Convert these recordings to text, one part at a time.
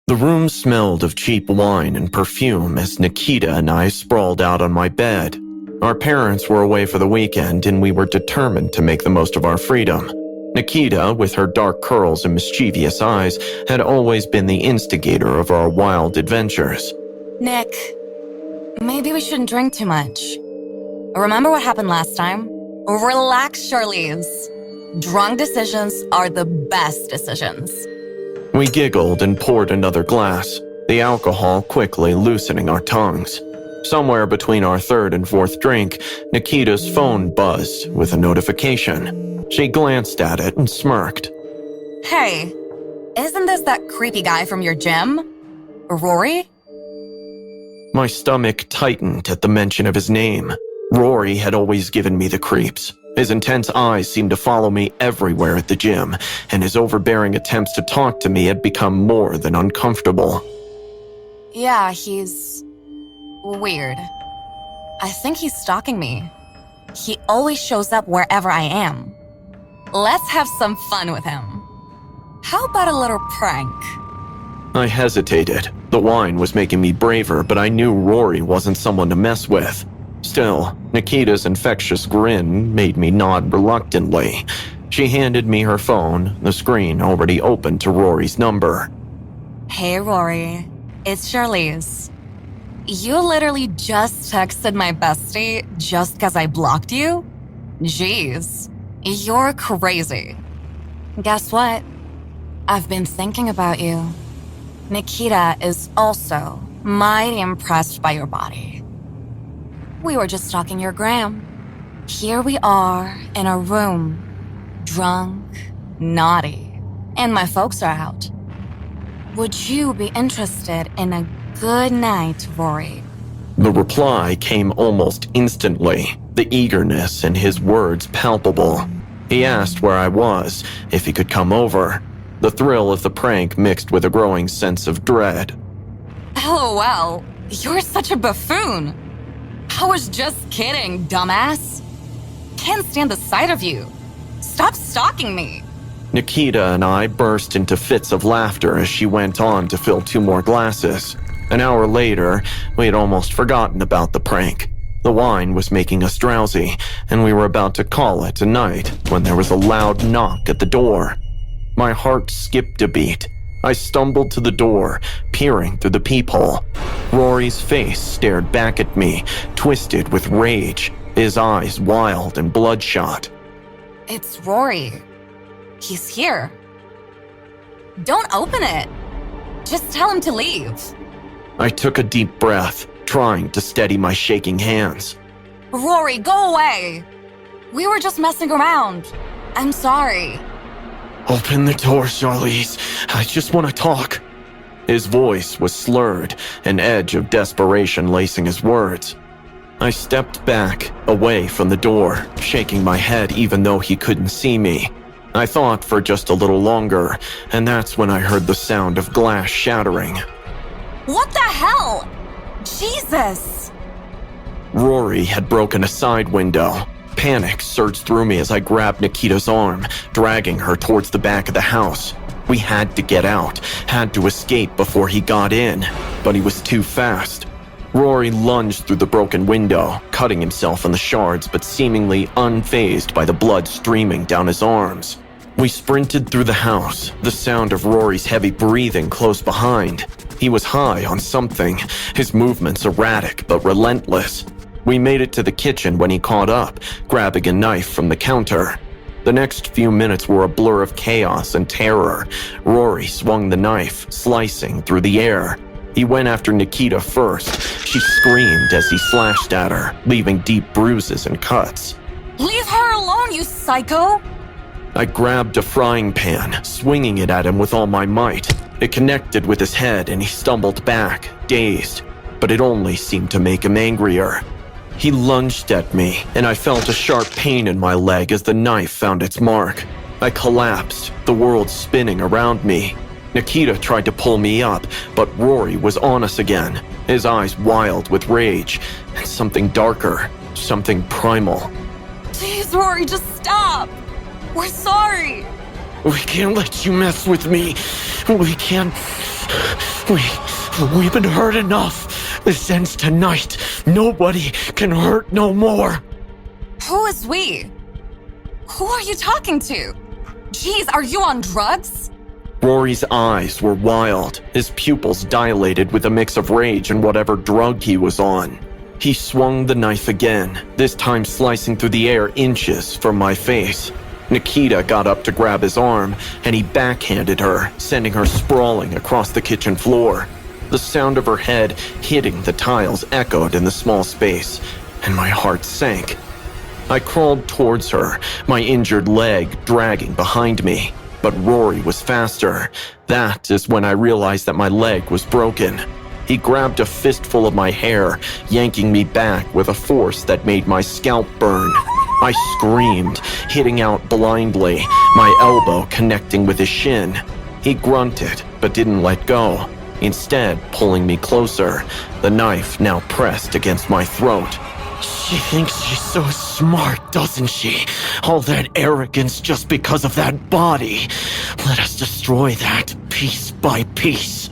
The room smelled of cheap wine and perfume as Nikita and I sprawled out on my bed. Our parents were away for the weekend and we were determined to make the most of our freedom. Nikita, with her dark curls and mischievous eyes, had always been the instigator of our wild adventures. Nick, maybe we shouldn't drink too much. Remember what happened last time? Relax, Charlize. Drunk decisions are the best decisions. We giggled and poured another glass, the alcohol quickly loosening our tongues. Somewhere between our third and fourth drink, Nikita's phone buzzed with a notification. She glanced at it and smirked. Hey, isn't this that creepy guy from your gym? Rory? My stomach tightened at the mention of his name. Rory had always given me the creeps. His intense eyes seemed to follow me everywhere at the gym, and his overbearing attempts to talk to me had become more than uncomfortable. Yeah, he's weird. I think he's stalking me. He always shows up wherever I am. Let's have some fun with him. How about a little prank? I hesitated. The wine was making me braver, but I knew Rory wasn't someone to mess with. Still, Nikita's infectious grin made me nod reluctantly. She handed me her phone, the screen already open to Rory's number. Hey, Rory. It's Charlize. You literally just texted my bestie just because I blocked you? Jeez, you're crazy. Guess what? I've been thinking about you. Nikita is also mighty impressed by your body. We were just stalking your gram. Here we are in a room, drunk, naughty, and my folks are out. Would you be interested in a good night, Rory? The reply came almost instantly, the eagerness in his words palpable. He asked where I was, if he could come over. The thrill of the prank mixed with a growing sense of dread. LOL, you're such a buffoon. I was just kidding, dumbass. Can't stand the sight of you. Stop stalking me. Nikita and I burst into fits of laughter as she went on to fill 2 more glasses. An hour later, we had almost forgotten about the prank. The wine was making us drowsy, and we were about to call it a night when there was a loud knock at the door. My heart skipped a beat. I stumbled to the door, peering through the peephole. Rory's face stared back at me, twisted with rage, his eyes wild and bloodshot. It's Rory. He's here. Don't open it. Just tell him to leave. I took a deep breath, trying to steady my shaking hands. Rory, go away. We were just messing around. I'm sorry. Open the door, Charlize. I just want to talk. His voice was slurred, an edge of desperation lacing his words. I stepped back, away from the door, shaking my head even though he couldn't see me. I thought for just a little longer, and that's when I heard the sound of glass shattering. What the hell? Jesus! Rory had broken a side window. Panic surged through me as I grabbed Nikita's arm, dragging her towards the back of the house. We had to get out, had to escape before he got in, but he was too fast. Rory lunged through the broken window, cutting himself on the shards but seemingly unfazed by the blood streaming down his arms. We sprinted through the house, the sound of Rory's heavy breathing close behind. He was high on something, his movements erratic but relentless. We made it to the kitchen when he caught up, grabbing a knife from the counter. The next few minutes were a blur of chaos and terror. Rory swung the knife, slicing through the air. He went after Nikita first. She screamed as he slashed at her, leaving deep bruises and cuts. Leave her alone, you psycho! I grabbed a frying pan, swinging it at him with all my might. It connected with his head and he stumbled back, dazed, but it only seemed to make him angrier. He lunged at me, and I felt a sharp pain in my leg as the knife found its mark. I collapsed, the world spinning around me. Nikita tried to pull me up, but Rory was on us again, his eyes wild with rage, and something darker, something primal. Please, Rory, just stop! We're sorry! We can't let you mess with me. We can't... We've been hurt enough. This ends tonight. Nobody can hurt no more. Who is we? Who are you talking to? Jeez, are you on drugs? Rory's eyes were wild, his pupils dilated with a mix of rage and whatever drug he was on. He swung the knife again, this time slicing through the air inches from my face. Nikita got up to grab his arm, and he backhanded her, sending her sprawling across the kitchen floor. The sound of her head hitting the tiles echoed in the small space, and my heart sank. I crawled towards her, my injured leg dragging behind me. But Rory was faster. That is when I realized that my leg was broken. He grabbed a fistful of my hair, yanking me back with a force that made my scalp burn. I screamed, hitting out blindly, my elbow connecting with his shin. He grunted, but didn't let go, instead pulling me closer, the knife now pressed against my throat. She thinks she's so smart, doesn't she? All that arrogance just because of that body. Let us destroy that piece by piece.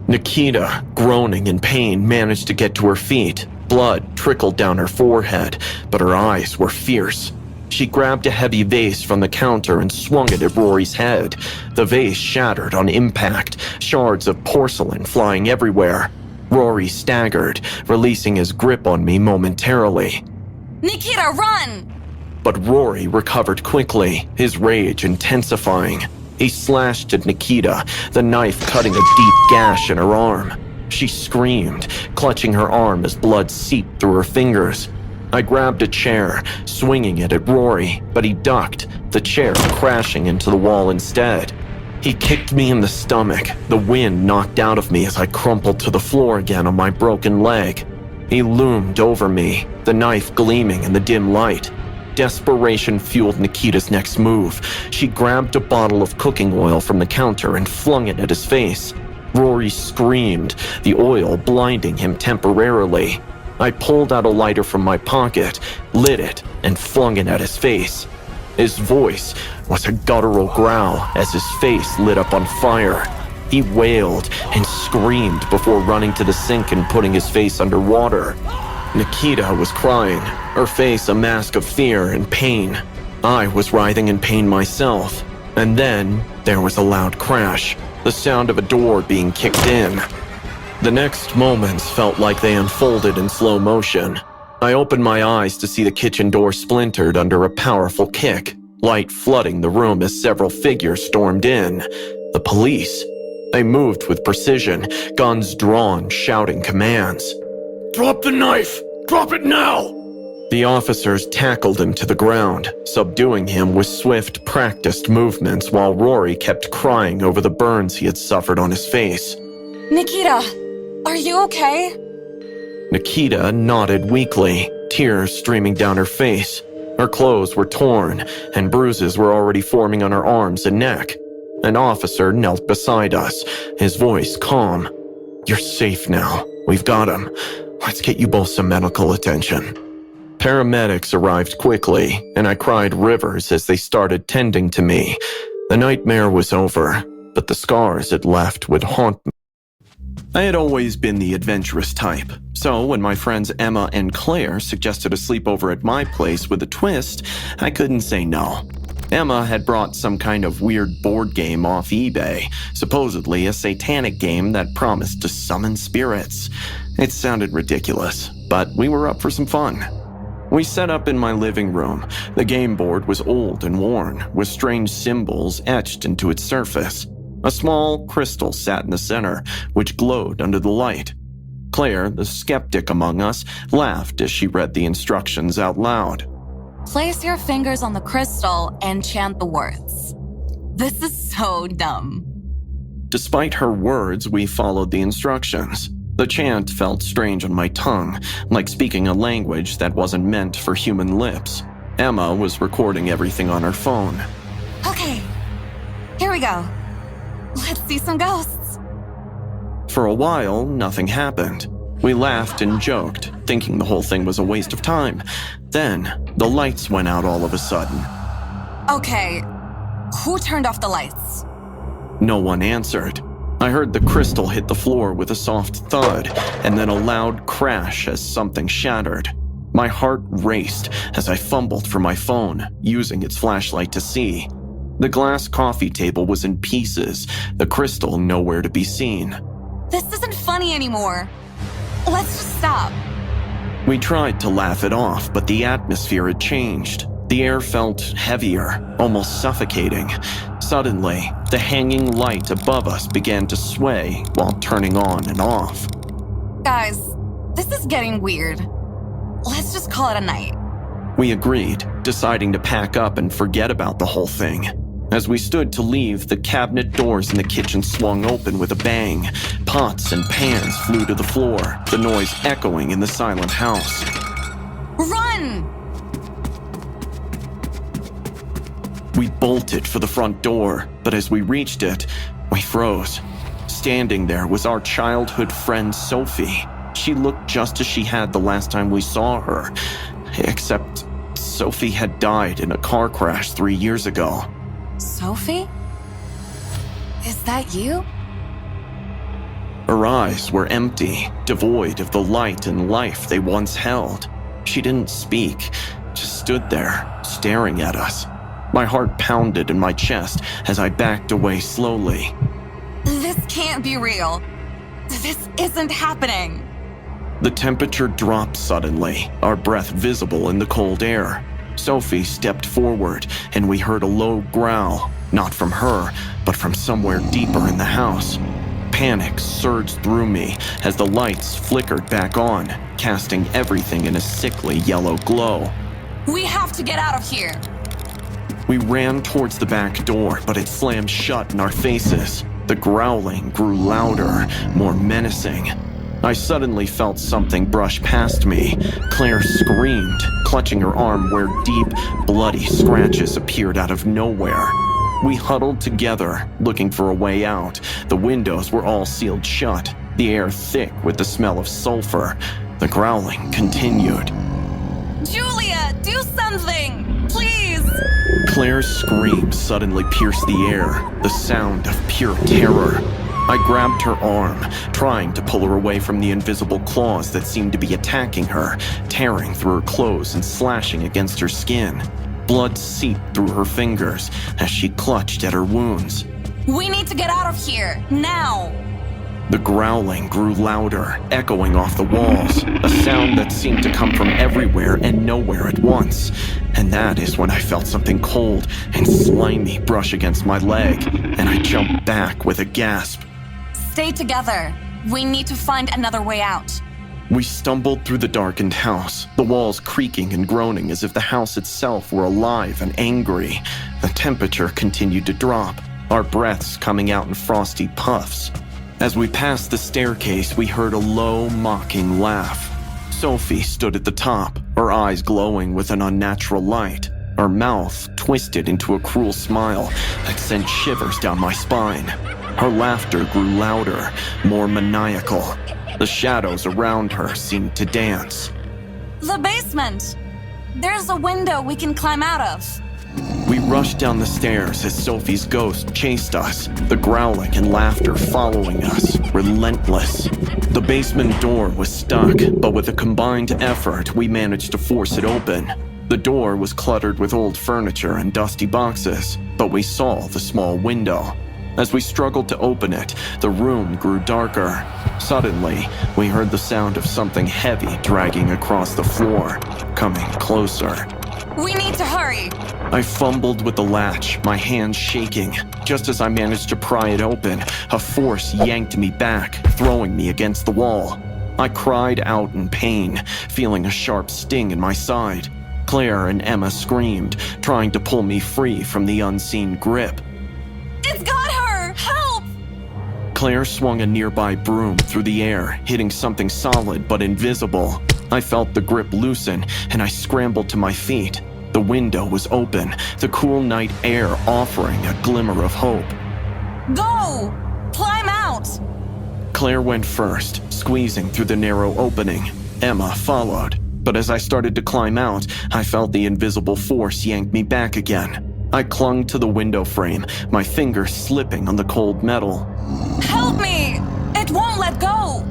Nikita, groaning in pain, managed to get to her feet. Blood trickled down her forehead, but her eyes were fierce. She grabbed a heavy vase from the counter and swung it at Rory's head. The vase shattered on impact, shards of porcelain flying everywhere. Rory staggered, releasing his grip on me momentarily. Nikita, run! But Rory recovered quickly, his rage intensifying. He slashed at Nikita, the knife cutting a deep gash in her arm. She screamed, clutching her arm as blood seeped through her fingers. I grabbed a chair, swinging it at Rory, but he ducked, the chair crashing into the wall instead. He kicked me in the stomach, the wind knocked out of me as I crumpled to the floor again on my broken leg. He loomed over me, the knife gleaming in the dim light. Desperation fueled Nikita's next move. She grabbed a bottle of cooking oil from the counter and flung it at his face. Rory screamed, the oil blinding him temporarily. I pulled out a lighter from my pocket, lit it, and flung it at his face. His voice was a guttural growl as his face lit up on fire. He wailed and screamed before running to the sink and putting his face underwater. Nikita was crying, her face a mask of fear and pain. I was writhing in pain myself. And then there was a loud crash, the sound of a door being kicked in. The next moments felt like they unfolded in slow motion. I opened my eyes to see the kitchen door splintered under a powerful kick, light flooding the room as several figures stormed in. The police. They moved with precision, guns drawn, shouting commands. "Drop the knife! Drop it now!" The officers tackled him to the ground, subduing him with swift, practiced movements while Rory kept crying over the burns he had suffered on his face. Nikita, are you okay? Nikita nodded weakly, tears streaming down her face. Her clothes were torn, and bruises were already forming on her arms and neck. An officer knelt beside us, his voice calm. "You're safe now. We've got him. Let's get you both some medical attention." Paramedics arrived quickly, and I cried rivers as they started tending to me. The nightmare was over, but the scars it left would haunt me. I had always been the adventurous type, so when my friends Emma and Claire suggested a sleepover at my place with a twist, I couldn't say no. Emma had brought some kind of weird board game off eBay, supposedly a satanic game that promised to summon spirits. It sounded ridiculous, but we were up for some fun. We set up in my living room. The game board was old and worn, with strange symbols etched into its surface. A small crystal sat in the center, which glowed under the light. Claire, the skeptic among us, laughed as she read the instructions out loud. Place your fingers on the crystal and chant the words. This is so dumb. Despite her words, we followed the instructions. The chant felt strange on my tongue, like speaking a language that wasn't meant for human lips. Emma was recording everything on her phone. Okay, here we go. Let's see some ghosts. For a while, nothing happened. We laughed and joked, thinking the whole thing was a waste of time. Then, the lights went out all of a sudden. Okay, who turned off the lights? No one answered. I heard the crystal hit the floor with a soft thud, and then a loud crash as something shattered. My heart raced as I fumbled for my phone, using its flashlight to see. The glass coffee table was in pieces, the crystal nowhere to be seen. This isn't funny anymore. Let's just stop. We tried to laugh it off, but the atmosphere had changed. The air felt heavier, almost suffocating. Suddenly, the hanging light above us began to sway while turning on and off. Guys, this is getting weird. Let's just call it a night. We agreed, deciding to pack up and forget about the whole thing. As we stood to leave, the cabinet doors in the kitchen swung open with a bang. Pots and pans flew to the floor, the noise echoing in the silent house. Run! We bolted for the front door, but as we reached it, we froze. Standing there was our childhood friend Sophie. She looked just as she had the last time we saw her, except Sophie had died in a car crash 3 years ago. Sophie? Is that you? Her eyes were empty, devoid of the light and life they once held. She didn't speak, just stood there, staring at us. My heart pounded in my chest as I backed away slowly. This can't be real. This isn't happening. The temperature dropped suddenly, our breath visible in the cold air. Sophie stepped forward, and we heard a low growl, not from her, but from somewhere deeper in the house. Panic surged through me as the lights flickered back on, casting everything in a sickly yellow glow. We have to get out of here. We ran towards the back door, but it slammed shut in our faces. The growling grew louder, more menacing. I suddenly felt something brush past me. Claire screamed, clutching her arm where deep, bloody scratches appeared out of nowhere. We huddled together, looking for a way out. The windows were all sealed shut, the air thick with the smell of sulfur. The growling continued. Julia, do something! Please! Claire's scream suddenly pierced the air, the sound of pure terror. I grabbed her arm, trying to pull her away from the invisible claws that seemed to be attacking her, tearing through her clothes and slashing against her skin. Blood seeped through her fingers as she clutched at her wounds. We need to get out of here, now! The growling grew louder, echoing off the walls, a sound that seemed to come from everywhere and nowhere at once. And that is when I felt something cold and slimy brush against my leg, and I jumped back with a gasp. Stay together. We need to find another way out. We stumbled through the darkened house, the walls creaking and groaning as if the house itself were alive and angry. The temperature continued to drop, our breaths coming out in frosty puffs. As we passed the staircase, we heard a low, mocking laugh. Sophie stood at the top, her eyes glowing with an unnatural light, her mouth twisted into a cruel smile that sent shivers down my spine. Her laughter grew louder, more maniacal. The shadows around her seemed to dance. The basement! There's a window we can climb out of. We rushed down the stairs as Sophie's ghost chased us, the growling and laughter following us, relentless. The basement door was stuck, but with a combined effort, we managed to force it open. The door was cluttered with old furniture and dusty boxes, but we saw the small window. As we struggled to open it, the room grew darker. Suddenly, we heard the sound of something heavy dragging across the floor, coming closer. We need to hurry! I fumbled with the latch, my hands shaking. Just as I managed to pry it open, a force yanked me back, throwing me against the wall. I cried out in pain, feeling a sharp sting in my side. Claire and Emma screamed, trying to pull me free from the unseen grip. It's got her! Help! Claire swung a nearby broom through the air, hitting something solid but invisible. I felt the grip loosen, and I scrambled to my feet. The window was open, the cool night air offering a glimmer of hope. Go! Climb out! Claire went first, squeezing through the narrow opening. Emma followed, but as I started to climb out, I felt the invisible force yank me back again. I clung to the window frame, my fingers slipping on the cold metal. Help me! It won't let go!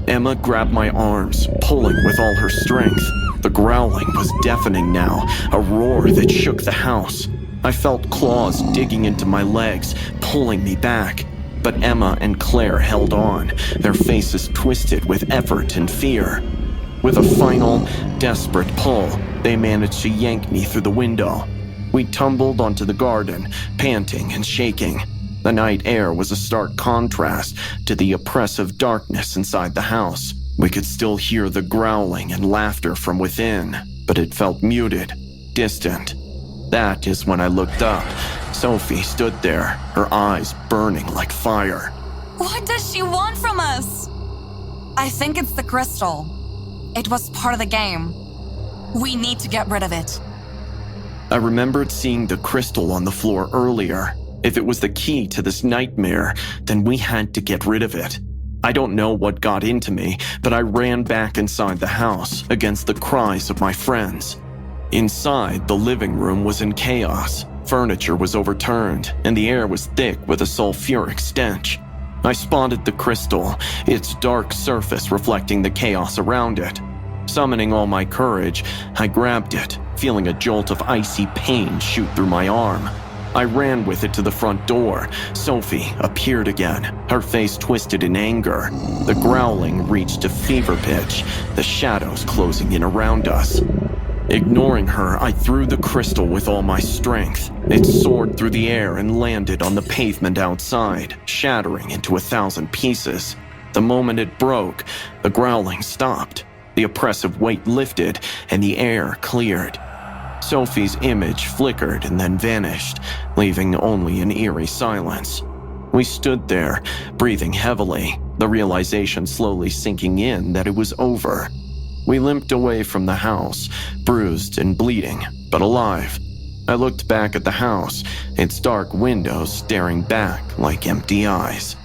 Emma grabbed my arms, pulling with all her strength. The growling was deafening now, a roar that shook the house. I felt claws digging into my legs, pulling me back. But Emma and Claire held on, their faces twisted with effort and fear. With a final, desperate pull, they managed to yank me through the window. We tumbled onto the garden, panting and shaking. The night air was a stark contrast to the oppressive darkness inside the house. We could still hear the growling and laughter from within, but it felt muted, distant. That is when I looked up. Sophie stood there, her eyes burning like fire. What does she want from us? I think it's the crystal. It was part of the game. We need to get rid of it. I remembered seeing the crystal on the floor earlier. If it was the key to this nightmare, then we had to get rid of it. I don't know what got into me, but I ran back inside the house against the cries of my friends. Inside, the living room was in chaos. Furniture was overturned, and the air was thick with a sulfuric stench. I spotted the crystal, its dark surface reflecting the chaos around it. Summoning all my courage, I grabbed it, feeling a jolt of icy pain shoot through my arm. I ran with it to the front door. Sophie appeared again, her face twisted in anger. The growling reached a fever pitch, the shadows closing in around us. Ignoring her, I threw the crystal with all my strength. It soared through the air and landed on the pavement outside, shattering into 1,000 pieces. The moment it broke, the growling stopped. The oppressive weight lifted, and the air cleared. Sophie's image flickered and then vanished, leaving only an eerie silence. We stood there, breathing heavily, the realization slowly sinking in that it was over. We limped away from the house, bruised and bleeding, but alive. I looked back at the house, its dark windows staring back like empty eyes.